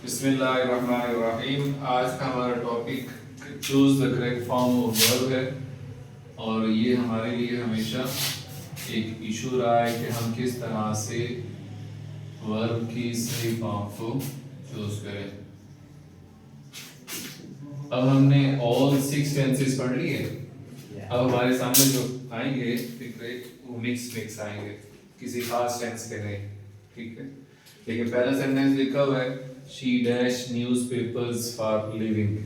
बिस्मिल्लाहिर्रहमानिर्रहीम। आज का हमारा topic choose the correct form of verb है और ये हमारे लिए हमेशा एक इशू रहा है कि हम किस तरह से वर्ब की सही फॉर्म को चूज करें। अब हमने ऑल 6 टेंसेस पढ़ लिए। अब हमारे सामने जो आएंगे वो मिक्स आएंगे, किसी खास टेंस के नहीं, ठीक है। लेकिन पहला सेंटेंस लिखा हुआ है she dash newspapers for living.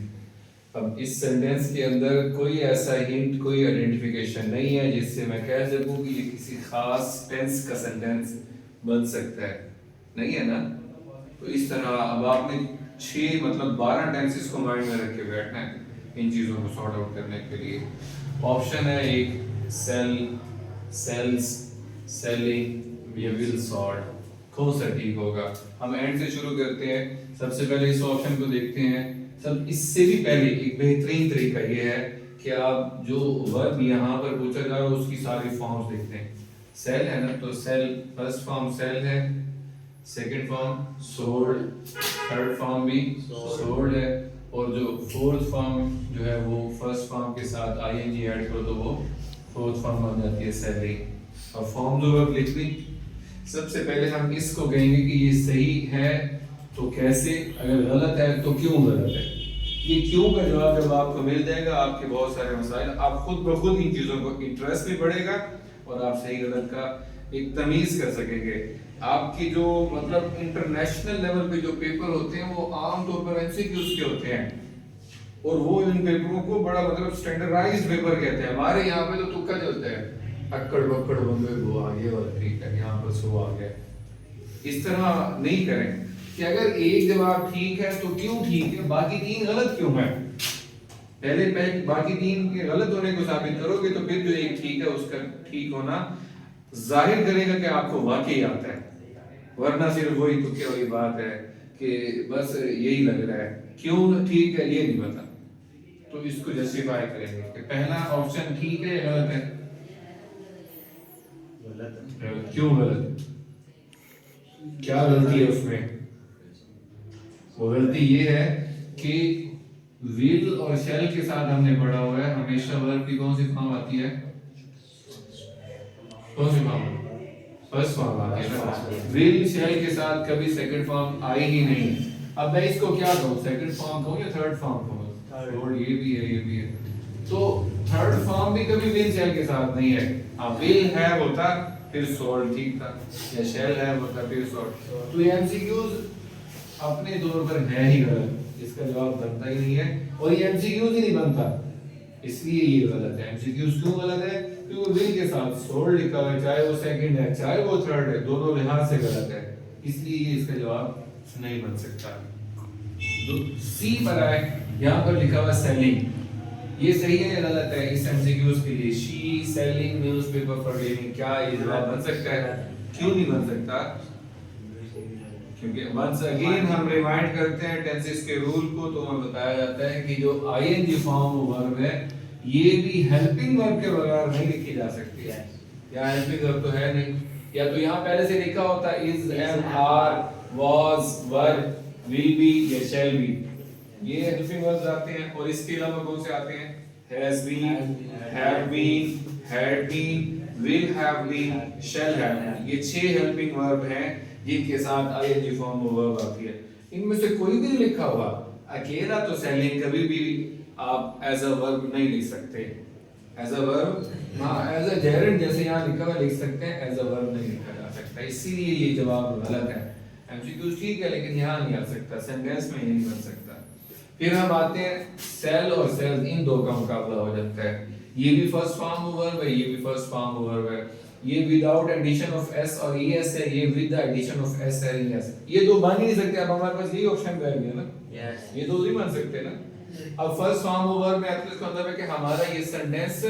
अब इस सेंटेंस के अंदर कोई ऐसा हिंट, कोई आइडेंटिफिकेशन नहीं है जिससे मैं कह सकूं कि ये किसी खास टेंस का सेंटेंस बन सकता है, नहीं है ना। तो इस तरह अब आपने 6 मतलब 12 टेंसेस को माइंड में रख के बैठना है इन चीज़ों को सॉर्ट आउट करने के लिए। ऑप्शन है एक सेल, सेल्स, सेलिंग या विल सॉर्ट। कौन सा ठीक होगा? हम एंड से शुरू करते हैं। सबसे पहले इस ऑप्शन को देखते हैं। सब इससे भी पहले एक बेहतरीन तरीका ये है कि आप जो वर्ब यहाँ पर पूछा जा रहा है उसकी सारी फॉर्म्स देखते हैं। सेल है ना, तो सेल फर्स्ट फॉर्म सेल है, second form sold, third form भी सोल्ड है, और जो फोर्थ फॉर्म जो है वो फर्स्ट फॉर्म के साथ आईएनजी ऐड करो तो वो फोर्थ फॉर्म बन जाती है सेलिंग। और फॉर्म जो वर्ब लिखनी, सबसे पहले हम इसको कहेंगे कि ये सही है तो कैसे, अगर गलत है तो क्यों गलत है। ये क्यों का जवाब जब आपको मिल जाएगा आपके बहुत सारे मसाइल, आप खुद ब खुद इन चीज़ों को इंटरेस्ट भी बढ़ेगा और आप सही गलत का एक तमीज़ कर सकेंगे। आपकी जो मतलब इंटरनेशनल लेवल पे जो पेपर होते हैं वो आमतौर पर एमसीक्यूज के होते हैं और वो इन पेपरों को बड़ा मतलब स्टैंडर्डाइज्ड पेपर कहते हैं। हमारे यहाँ पे तो तुक्का चलता है, अक्कड़ बक्कड़ बंदे वो आगे वाला ठीक है, यहाँ पर सो आ गया। इस तरह नहीं करें कि अगर एक जवाब ठीक है तो क्यों ठीक है, बाकी 3 गलत क्यों है। पहले बाकी 3 के गलत होने को साबित करोगे तो फिर जो एक ठीक है उसका ठीक होना जाहिर करेगा कि आपको वाकई आता है, वरना सिर्फ वही तुक्के वाली बात है कि बस यही लग रहा है, क्यों ठीक है ये नहीं पता। तो इसको जस्टिफाई करेंगे कि पहला ऑप्शन ठीक है या गलत है। क्यों गलत? क्या गलती है उसमें? वो गलती ये है कि विल और शैल के साथ हमने पढ़ा हुआ है हमेशा वर्ब की कौन सी फॉर्म आती है, कौन सी फॉर्म? फर्स्ट फॉर्म आती है ना। विल शैल के साथ कभी सेकंड फॉर्म आई ही नहीं। अब मैं इसको क्या कहूँ, सेकंड फॉर्म कहूँ या थर्ड फॉर्म कहूँ? थर्ड, ये भी है ये भी है। तो थर्ड फॉर्म भी कभी विल शैल के साथ नहीं है। हाँ, विल है होता फिर सोल्ड ठीक था, या शेल है होता फिर सोल्ड। तो ये एमसीक्यूज अपने तौर पर है ही गलत, इसका जवाब बनता ही नहीं है और ये एमसीक्यूज ही नहीं बनता, इसलिए ये गलत है। एमसीक्यूज क्यों गलत है? क्योंकि विल के साथ सोल्ड लिखा हुआ है, चाहे वो सेकंड है चाहे वो थर्ड है, दोनों लिहाज से गलत है, इसलिए ये इसका जवाब नहीं बन सकता। तो सी पर आए, यहाँ पर लिखा हुआ सेलिंग, ये सही है या गलत है इस एमसीक्यूज के लिए? She selling newspaper for living, क्या ये जवाब बन सकता है? क्यों नहीं बन सकता? क्योंकि वंस अगेन हम रिमाइंड करते हैं टेंसेस के रूल को, तो हमें बताया जाता है कि जो आईएनजी फॉर्म वर्ब है ये भी हेल्पिंग वर्ब के बगैर नहीं लिखी जा सकती है। या हेल्पिंग वर्ब तो है नहीं, या तो यहाँ पहले से लिखा होता is, am, are, was, were, will be या शैल बी, ये हेल्पिंग वर्ब्स आते हैं। और इसके अलावा कौन से आते हैं? Has been, have been, had been, will have been, shall have been. ये 6 हेल्पिंग वर्ब हैं जिनके साथ आईएनजी फॉर्म वर्ब आती है। इनमें से कोई भी लिखा हुआ अकेला तो सेलिंग कभी भी आप एज अ वर्ब नहीं लिख सकते। एज अ वर्ब, हाँ एज अ जेरेंड जैसे यहाँ लिखा हुआ लिख सकते हैं, एज अ वर्ब नहीं लिखा जा सकता, इसीलिए ये जवाब गलत है। एमसीक्यू ठीक है लेकिन यहाँ नहीं आ सकता, सेंटेंस में ये नहीं बन सकता। फिर हम आते हैं सेल और सेल्स, इन दो का मुकाबला हो जाता है। ये भी फर्स्ट फॉर्म वर्ब है, ये भी फर्स्ट फॉर्म वर्ब है। ये विदाउट एडिशन ऑफ एस और ईएस है, ये विद एडिशन ऑफ एस और ईएस। ये दो बन ही नहीं सकते, अब हमारे पास यही ऑप्शन रह गया ना। यस, ये दो नहीं बन सकते ना। अब फर्स्ट फॉर्म वर्ब में इसका मतलब है कि हमारा ये सेंटेंस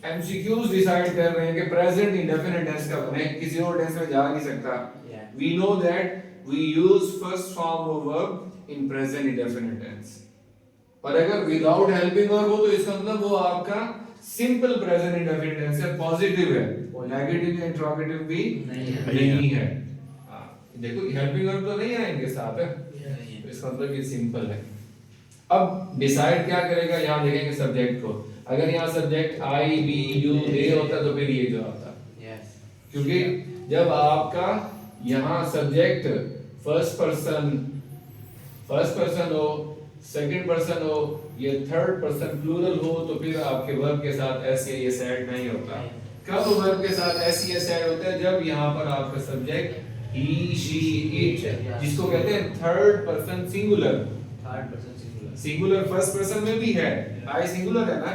एमसीक्यूज डिसाइड कर रहे हैं कि प्रेजेंट इंडेफिनिट टेंस का बने, किसी और टेंस में जा नहीं सकता। We know that we use first form verb in present indefinite tense. पर अगर विदाउट हेल्पिंग वर्ब हो तो इसका मतलब वो आपका सिंपल प्रेजेंट इंडेफिनिट टेंस है, पॉजिटिव है, और नेगेटिव या इंट्रोगेटिव भी नहीं है। देखो हेल्पिंग वर्ब तो नहीं है इनके साथ है, इसका मतलब ये सिंपल है। अब डिसाइड क्या करेगा, यहाँ देखेंगे सब्जेक्ट को, अगर यहाँ subject I we you they होता तो फिर ये जो आता, क्योंकि जब आपका यहाँ सब्जेक्ट फर्स्ट पर्सन हो, सेकंड पर्सन हो, ये थर्ड पर्सन प्लूरल हो, तो फिर आपके वर्ब के साथ एस या एस ऐड नहीं होता। कब वर्ब के साथ एस या एस ऐड होता है, जब यहाँ पर आपका सब्जेक्ट ही शी इट, जिसको कहते हैं third person singular. Singular first person में भी है, आई सिंगुलर है ना,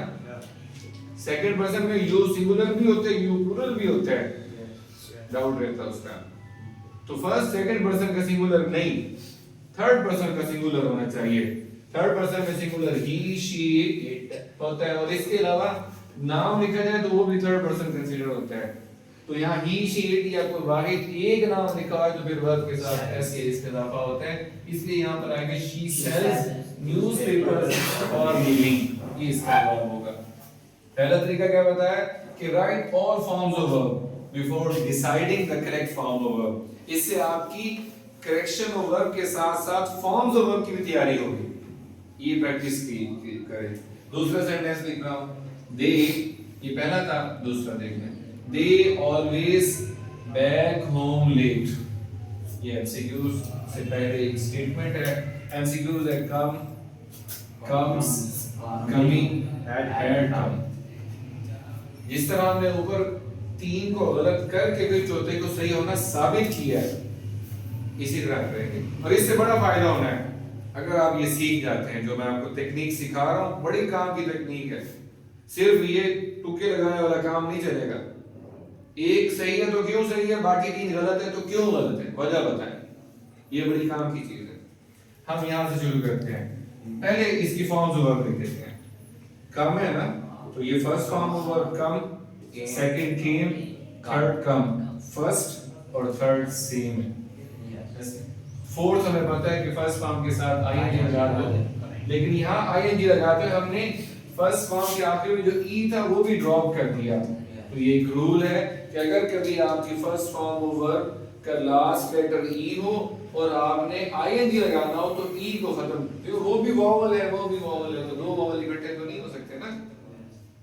सेकंड पर्सन में यू सिंगुलर भी होते हैं, यू प्लूरल भी होता है, डाउट रहता है उसका। तो फर्स्ट सेकंड पर्सन का सिंगुलर नहीं, थर्ड पर्सन का सिंगुलर होना चाहिए। थर्ड पर्सन में सिंगुलर ही शी इट होता है, और इसके अलावा नाम लिखा जाए तो वो भी थर्ड पर्सन कंसीडर होता है। तो यहाँ ही शी इट या कोई वाहिद एक नाम लिखा है तो फिर वर्ब के साथ एस या इसका इजाफा होता है, इसलिए यहाँ पर आएगा she sales newspapers for living, ये इसका जवाब होगा। पहला तरीका क्या बताया कि right all forms of verb before deciding the correct form of verb, इससे आपकी करेक्शन ऑफ वर्ब के साथ साथ फॉर्म्स ऑफ वर्ब की भी तैयारी होगी, ये प्रैक्टिस की करें। दूसरा सेंटेंस लिख रहा हूं, दे, ये पहला था, दूसरा देख लें, they always back home late, ये एमसीक्यूज से पहले एक स्टेटमेंट है, एमसीक्यूज है come, comes, coming, had come. जिस तरह हमने ऊपर तीन को गलत करके फिर चौथे को सही होना साबित किया है, इसी तरह करेंगे, और इससे बड़ा फायदा होना है अगर आप ये सीख जाते हैं। जो मैं आपको टेक्निक सिखा रहा हूँ बड़ी काम की टेक्निक है, सिर्फ ये तुक्के लगाने वाला काम नहीं चलेगा। एक सही है तो क्यों सही है, बाकी तीन गलत है तो क्यों गलत है, वजह बताएं, ये बड़ी काम की चीज है। हम यहाँ से शुरू करते हैं, पहले इसकी फॉर्म्स ऑफ वर्ब लिख देते हैं। कम है ना, तो ये first form of verb come, second came, third come, first और थर्ड सेम है। फोर्थ हमें पता है कि फर्स्ट फॉर्म के साथ आईएनजी लगा दो, लेकिन यहाँ आईएनजी लगाते हुए हमने फर्स्ट फॉर्म के आखिर में जो ई था वो भी ड्रॉप कर दिया। तो ये एक रूल है कि अगर कभी आपकी फर्स्ट फॉर्म ऑफ वर्ब का लास्ट लेटर ई हो और आपने आईएनजी लगाना हो तो ई को खत्म, तो वो भी वॉवल है, वो भी वॉवल है, तो दो वॉवल इकट्ठे तो नहीं हो सकते ना,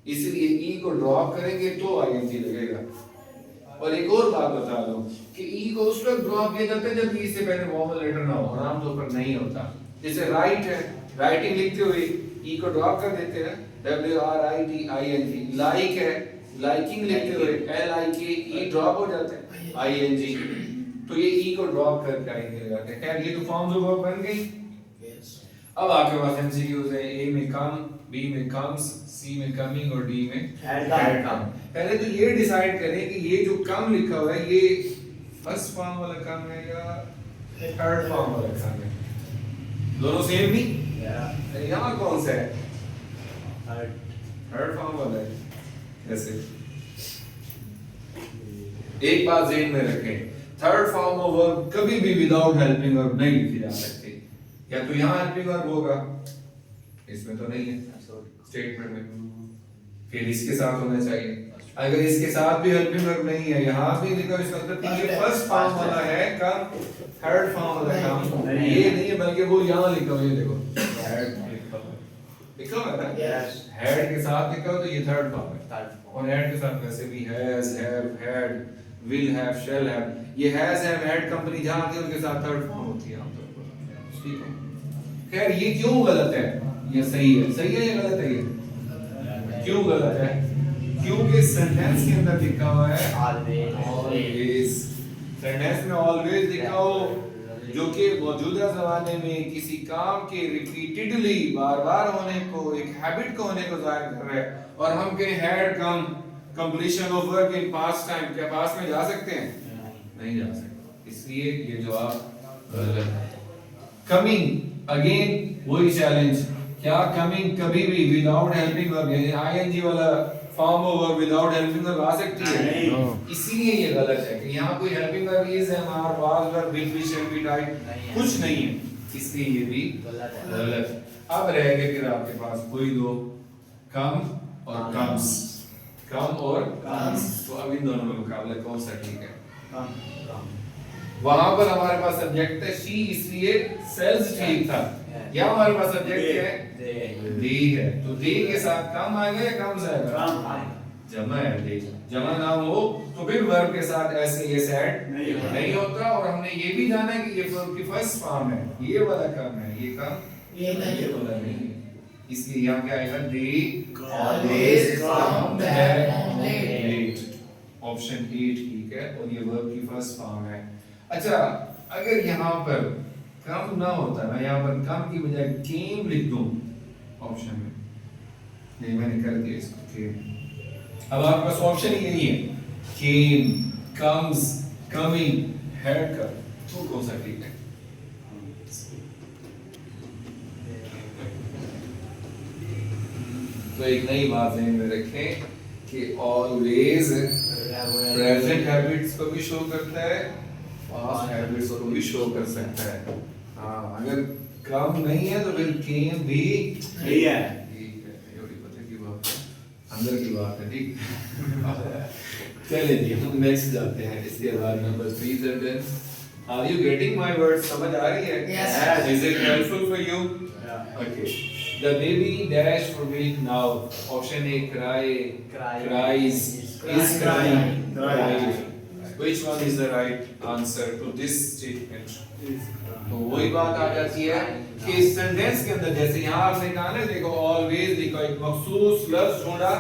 इसलिए ई को ड्रॉप करेंगे तो आईएनजी लगेगा। और एक और बात बता दो कि ई को उस वक्त ड्रॉप किया जाता है जब ई से पहले वॉवल लेटर ना हो, और आमतौर पर नहीं होता। जैसे राइट है, राइटिंग लिखते हुए ई को ड्रॉप कर देते हैं, WRITING। लाइक है, लाइकिंग लिखते हुए LIK ई ड्रॉप हो जाते हैं ING, तो ये ई को ड्रॉप करके आईएनजी लगाते हैं। खैर ये तो फॉर्म्स ऑफ वर्ब बन गई। अब आपके पास एमसीक्यूज है, ए में कम, बी में कम्स, सी में कमिंग और डी में हैड कम। पहले तो ये डिसाइड करें कि ये जो कम लिखा हुआ है ये फर्स्ट फॉर्म वाला कम है या थर्ड फॉर्म वाला कम है, दोनों सेम नहीं, यहाँ कौन सा है, थर्ड फॉर्म वाला है। कैसे, एक बात ज़हन में रखें, थर्ड फॉर्म ऑफ वर्ब कभी भी विदाउट हेल्पिंग वर्ब नहीं लिखी जा सकती। या तो यहाँ हेल्पिंग वर्ब होगा, इसमें तो नहीं है स्टेटमेंट में, फिर इसके साथ होना चाहिए। अगर इसके साथ भी हेल्पिंग वर्ब नहीं है, यहाँ भी लिखा इसका मतलब ये फर्स्ट फॉर्म वाला है कम, थर्ड फॉर्म वाला कम, ये नहीं है, बल्कि वो यहाँ लिखा हुआ है, देखो लिखा हुआ है ना, हैड के साथ लिखा हो तो ये थर्ड फॉर्म है, और हैड के साथ वैसे भी has, have, had, will have, shall have, ये हैज, हैव, हैड कंपनी जहाँ आती है उनके साथ थर्ड फॉर्म होती है आमतौर पर, ठीक है। खैर ये क्यों गलत है, ये सही है, सही है या गलत है, ये क्यों गलत है, क्योंकि सेंटेंस के अंदर लिखा हुआ है ऑलवेज, सेंटेंस में ऑलवेज लिखा हो जो कि मौजूदा ज़माने में किसी काम के रिपीटेडली बार-बार होने को, एक हैबिट को होने को जाहिर कर रहा है, और हम कहें had come, completion of work in past time, क्या पास्ट में जा सकते हैं, नहीं जा सकते, इसलिए ये जवाब गलत है। कमिंग, अगेन वही चैलेंज, क्या कमिंग कभी भी विदाउट हेल्पिंग वर्ब यानी आईएनजी वाला form of verb without helping verb आ सकती है, इसीलिए ये गलत है कि यहाँ कोई helping verb is, am, are, was, verb, will be, shall be type कुछ नहीं है, इसलिए ये भी गलत है। अब रह गए फिर आपके पास कोई दो, कम और कम्स, कम और कम्स, तो अब इन दोनों में मुकाबला कौन सा ठीक है, वहां पर हमारे पास सब्जेक्ट है शी, इसलिए सेल्स ठीक था। यहाँ हमारे पास सब्जेक्ट है दे है, तो दे के साथ कम आएगा या कम जाएगा? जमा है दे। जमा ना हो तो फिर वर्ब के साथ ऐसे ये सेट नहीं होता। और हमने ये भी जाना है कि ये वर्ब की फर्स्ट फॉर्म है, ये वाला कम है, ये कम ये वाला नहीं है। इसलिए यहाँ क्या आएगा? They always come back late. Option A ठीक है, और ये वर्ब की फर्स्ट फॉर्म है। अच्छा, अगर यहाँ पर कम ना होता ना, यहाँ पर कम की बजाय केम लिख दूं ऑप्शन में, नहीं मैंने कर दिया इसको केम। अब आपके पास ऑप्शन ही यही है, केम, कम्स, कमिंग, हैड कर, तो कौन सा ठीक है? तो एक नई बात ध्यान में रखें कि ऑलवेज प्रेजेंट हैबिट्स को भी शो करता है, पास्ट हैबिट्स को भी शो कर सकता है। हाँ, अगर कम नहीं है तो फिर केम भी नहीं है। ठीक है, ये बड़ी पता की बात है, अंदर की बात है। ठीक चलिए जी, हम नेक्स्ट जाते हैं। इसके बाद number 3 sentence. Are you getting my words? समझ आ रही है? Yes. Is it helpful for you? Okay. The baby dash for milk now. Option A, cries, is crying. Which one is the right answer to this statement? तो वही बात आ जाती है कि इस सेंटेंस के अंदर, जैसे यहाँ आपने कहा ना, देखो ऑलवेज लिखा, एक मखसूस लफ्ज ढूंढा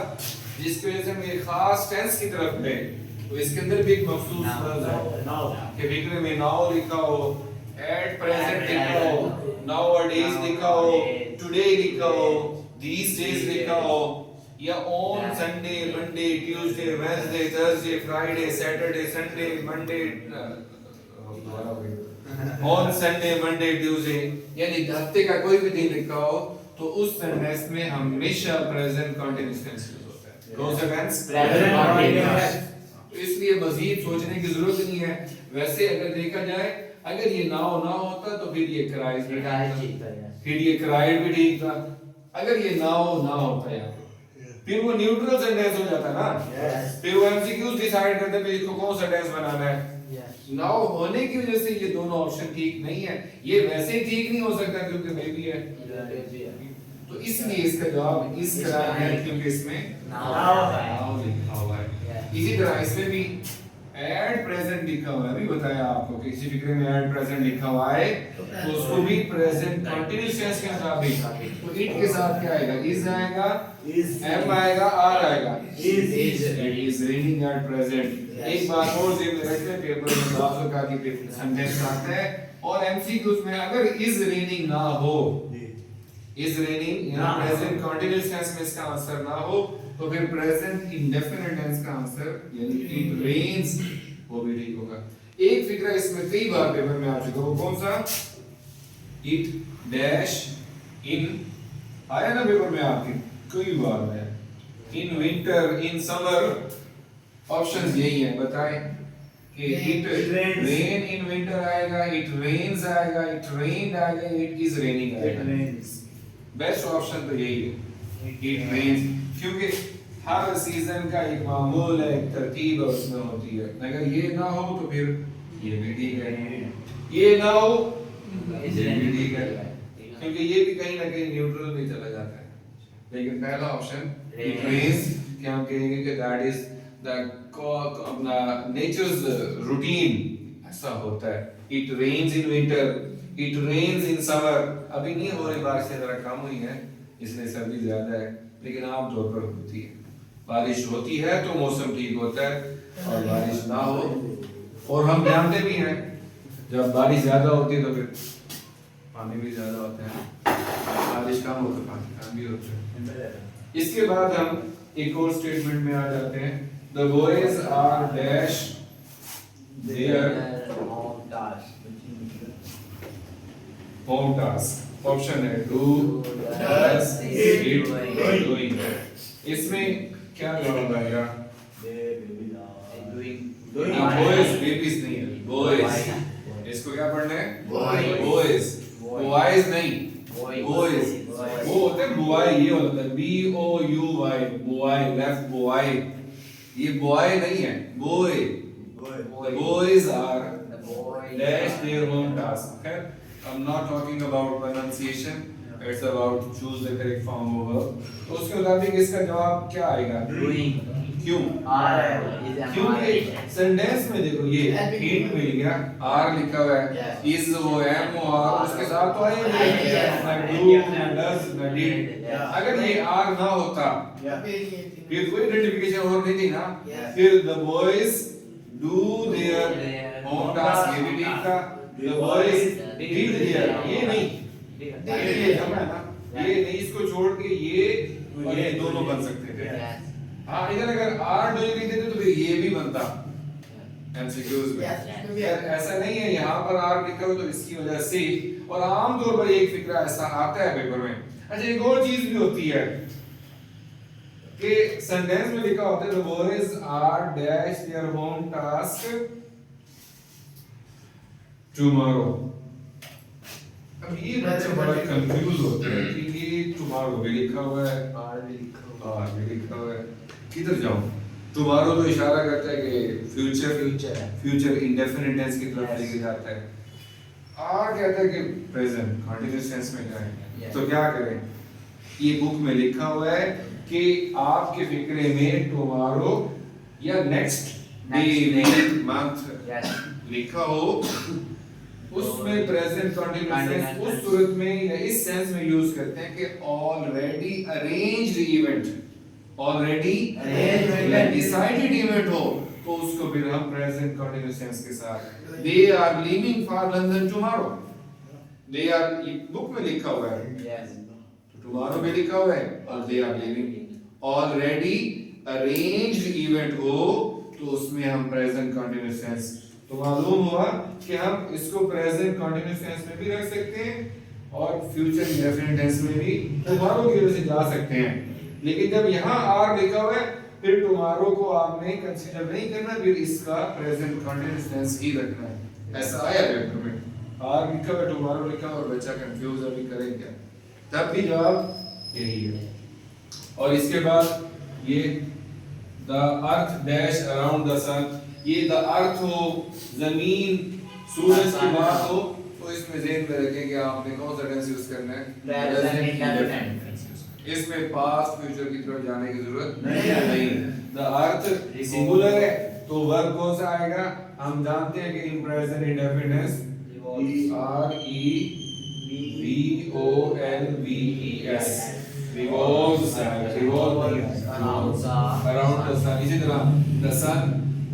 जिसकी वजह से हम एक खास टेंस की तरफ गए, तो इसके अंदर भी एक मखसूस लफ्ज है कि फिक्र में नाउ लिखा हो, एट प्रेजेंट लिखा हो, नाउअडेज लिखा हो, टुडे लिखा हो, these days लिखा हो, या on Sunday, Monday, Tuesday, Wednesday, Thursday, Friday, Saturday, Sunday, Monday, on Sunday, Monday, Tuesday, यानी हफ्ते का कोई भी दिन लिखा हो, तो उस सेंटेंस में हमेशा प्रेजेंट कंटीन्यूअस टेंस यूज होता है। कौन सा टेंस? Present continuous. तो इसलिए मजीद सोचने की जरूरत नहीं है। वैसे अगर देखा जाए, अगर ये नाउ ना होता तो फिर ये क्राइज भी ठीक था, फिर ये क्राइड भी ठीक था। अगर ये नाउ ना होता यार, फिर वो न्यूट्रल सेंटेंस हो जाता ना। फिर वो एमसीक्यूज डिसाइड करते हैं इसको कौन सा टेंस बनाना है। नाउ होने की वजह से ये दोनों ऑप्शन ठीक नहीं है। ये वैसे ही ठीक नहीं हो सकता क्योंकि बेबी है, तो इसलिए इसका जवाब इस तरह है क्योंकि इसमें नाउ लिखा हुआ है। इसी तरह इसमें भी एड प्रेजेंट लिखा हुआ है, अभी बताया आपको कि किसी फिक्रे में एड प्रेजेंट लिखा हुआ है तो उसको भी प्रेजेंट कंटीन्यूअस टेंस के मुताबिक, तो इट के साथ क्या आएगा? इज आएगा, एम आएगा, आर आएगा। Is reading at present. एक बात और ध्यान में रखना, पेपर में बात का कि सेंटेंस आता है और एमसीक्यूज में अगर इज रीडिंग ना हो, इज रीडिंग या प्रेजेंट कंटीन्यूअस टेंस में इसका आंसर ना हो, तो फिर प्रेजेंट इंडेफिनिट टेंस का आंसर यानी इट रेन्स वो भी ठीक होगा। एक फिक्रा इसमें कई बार पेपर में आ चुका, वो कौन सा? इट डैश इन आया ना पेपर में आपके कई बार है। In winter, in summer, options यही है, बताएं कि इट रेन इन विंटर आएगा, इट रेन्स आएगा, इट रेन्ड आएगा, इट इज रेनिंग आएगा। बेस्ट ऑप्शन तो यही है, इट रेन्स, क्योंकि हर सीजन का एक मामूल है, एक तरतीब उसमें होती है। अगर ये ना हो तो फिर ये भी ठीक है, ये ना हो ये भी ठीक है, क्योंकि ये भी कहीं ना कहीं न्यूट्रल में चला जाता है। लेकिन पहला ऑप्शन इट रेन्स, क्या हम कहेंगे कि दैट इज द अपना नेचर्स रूटीन ऐसा होता है। It rains in winter, it rains in summer. अभी नहीं हो रही बारिश, जरा कम हुई है इसलिए सर्दी ज्यादा है, लेकिन आमतौर पर होती है। बारिश होती है तो मौसम ठीक होता है, और बारिश ना हो, और हम जानते भी हैं जब बारिश ज्यादा होती है तो फिर पानी भी ज्यादा होता है, बारिश कम हो तो पानी कम भी होता है। इसके बाद हम एक और स्टेटमेंट में आ जाते हैं। The boys are dash their home task. Option है डू, डज, इट, डूइंग। इसमें क्या जवाब आएगा? बॉयज, बेबीज नहीं है, बॉयज। इसको क्या पढ़ना है? बॉयज, बॉयज नहीं, बॉयज। वो होते हैं बॉय, ये होता है B O U Y, boy, left boy. ये बॉय नहीं है, boy. Boys are dash their home task. Okay, I'm not talking about pronunciation. It's about choose the correct form of verb. तो उसके मुताबिक इसका जवाब क्या आएगा? Doing. क्यों? क्योंकि सेंटेंस में देखो ये हिंट मिल गया, आर लिखा हुआ है, इज वो एम वो आर उसके साथ तो आए ना डू ना डज ना डिड। अगर ये आर ना होता फिर कोई आइडेंटिफिकेशन और नहीं थी ना, फिर the boys do their home task ये भी ठीक था, द बॉयज डिड देयर ये नहीं, ये समझा ना, ये नहीं, इसको छोड़ के ये और ये दोनों बन सकते थे। हाँ इधर अगर आर डूइंग लिख देते तो फिर ये भी बनता एमसीक्यूज में। ऐसा नहीं है, यहाँ पर आर लिखा हो तो इसकी वजह से, और आमतौर पर एक फिक्रा ऐसा आता है पेपर में। अच्छा एक और चीज भी होती है कि सेंटेंस में लिखा होता है the boys are dash their home task tomorrow. अब ये बच्चे बड़ा कंफ्यूज होते हैं कि ये टुमारो भी लिखा हुआ है, आर भी लिखा हुआ है, किधर जाऊं? टुमारो तो इशारा करता है कि फ्यूचर इंडेफिनिट टेंस की तरफ लेके जाता है, आर कहता है कि प्रेजेंट कंटीन्यूअस टेंस में जाएंगे। तो क्या करें? ये बुक में लिखा हुआ है कि आपके फिक्रे में टुमारो या नेक्स्ट डे मंथ लिखा हो, उसमें प्रेजेंट कंटीन्यूअस टेंस उस सूरत में या इस सेंस में यूज करते हैं कि already arranged event, already decided event हो तो उसको फिर हम प्रेजेंट कंटीन्यूअस टेंस के साथ they are leaving for London tomorrow, they are book में लिखा हुआ है तो टुमारो में लिखा हुआ है और they are leaving already arranged event हो तो उसमें हम प्रेजेंट कंटीन्यूअस टेंस। तो मालूम हुआ कि हम इसको प्रेजेंट कंटीन्यूअस टेंस में भी रख सकते हैं और फ्यूचर इंडेफिनिट टेंस में भी टुमारो की वजह से जा सकते हैं। लेकिन जब यहाँ आर लिखा हुआ है फिर टुमारो को आपने कंसीडर नहीं करना, फिर इसका प्रेजेंट कंटीन्यूअस टेंस ही रखना है। ऐसा आया पेपर में, आर लिखा हुआ टुमारो लिखा और बच्चा कंफ्यूज अभी करें क्या, तब भी जवाब यही है। और इसके बाद ये the earth dash around the sun, ये द अर्थ हो, जमीन, सूरज की बात हो तो इसमें ज़हन में रखें कि आपने कौन सा टेंस यूज करना है, प्रेजेंट इंडेफिनिट। इसमें पास्ट फ्यूचर की तरफ जाने की जरूरत नहीं। द अर्थ सिंगुलर है तो वर्ब कौन सा आएगा? हम जानते हैं कि इन present indefinite revolves revolves around the sun। इसी तरह the sun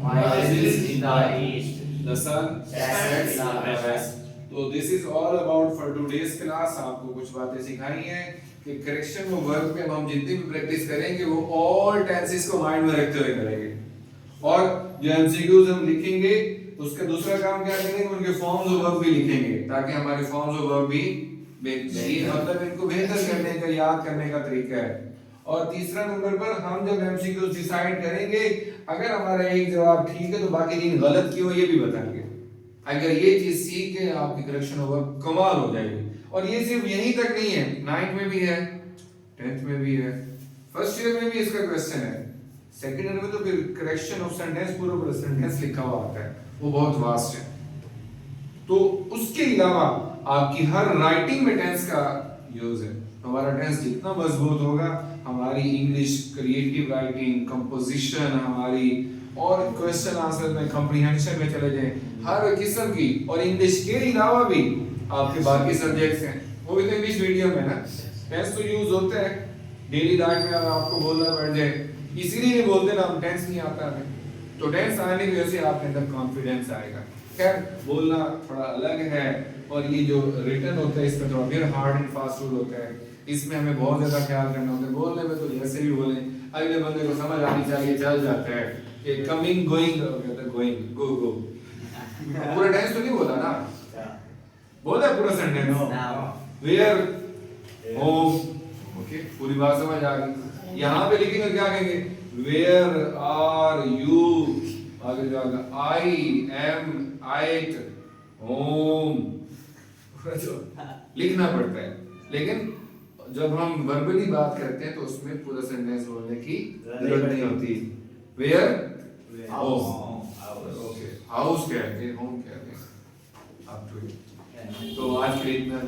rises in the east, the sun sets in the west। तो this is all about for today's class। आपको कुछ बातें सिखाई हैं कि करेक्शन ऑफ वर्ब पे हम जितनी भी प्रैक्टिस करेंगे वो ऑल टेंसेस को माइंड में रखते हुए करेंगे, और जो एमसीक्यूज हम लिखेंगे उसका दूसरा काम क्या करेंगे, उनके फॉर्म्स ऑफ वर्ब भी लिखेंगे ताकि हमारे फॉर्म्स ऑफ वर्ब भी मतलब इनको बेहतर करने का, याद करने का तरीका है। और तीसरा नंबर पर हम जब एमसीक्यूज डिसाइड करेंगे अगर हमारा एक जवाब ठीक है तो बाकी तीन गलत क्यों ये भी बताएंगे। अगर ये चीज सीख के आपकी करेक्शन ऑफ वर्ब कमाल हो जाएगी। और ये सिर्फ यहीं तक नहीं है, 9th में भी है, 10th में भी है, फर्स्ट ईयर में भी इसका क्वेश्चन है, सेकंड ईयर में तो फिर करेक्शन ऑफ सेंटेंस पूरा सेंटेंस लिखा हुआ आता है, वो बहुत वास्ट है। तो उसके अलावा आपकी हर राइटिंग में टेंस का यूज है। हमारा टेंस जितना मजबूत होगा हमारी इंग्लिश क्रिएटिव राइटिंग, कंपोजिशन हमारी, और क्वेश्चन आंसर में कॉम्प्रिहेंशन में चले जाएं हर किस्म की, और इंग्लिश के अलावा भी आपके बाकी सब्जेक्ट्स हैं वो भी तो इंग्लिश मीडियम है ना। टेंस तो यूज होता है डेली लाइफ में, अगर आपको बोलना पड़ जाए इसीलिए नहीं बोलते ना हम टेंस नहीं आता हमें, तो टेंस आने की वजह से आपके अंदर कॉन्फिडेंस आएगा। खैर बोलना थोड़ा अलग है, और ये जो रिटन होता है इसमें थोड़ा फिर हार्ड एंड फास्ट रूल होता है, इसमें हमें बहुत ज्यादा ख्याल करना होता है। बोलने में तो जैसे भी बोले अगले बंदे को समझ आनी चाहिए, चल जाता है कि कमिंग गोइंग कहते हैं, गोइंग गो गो पूरा टेंस तो नहीं बोला ना, बोला पूरा सेंटेंस वेयर होम, ओके पूरी बात समझ आ गई। यहाँ पे लिखेंगे क्या कहेंगे, वेयर आर यू, आगे जाएगा आई एम एट होम, लिखना पड़ता है। लेकिन जब हम वर्बली बात करते हैं तो उसमें पूरा सेंटेंस बोलने की जरूरत नहीं होती। वेयर हाउस, ओके हाउस कहते हैं, होम कहते हैं। तो आज के लिए इतना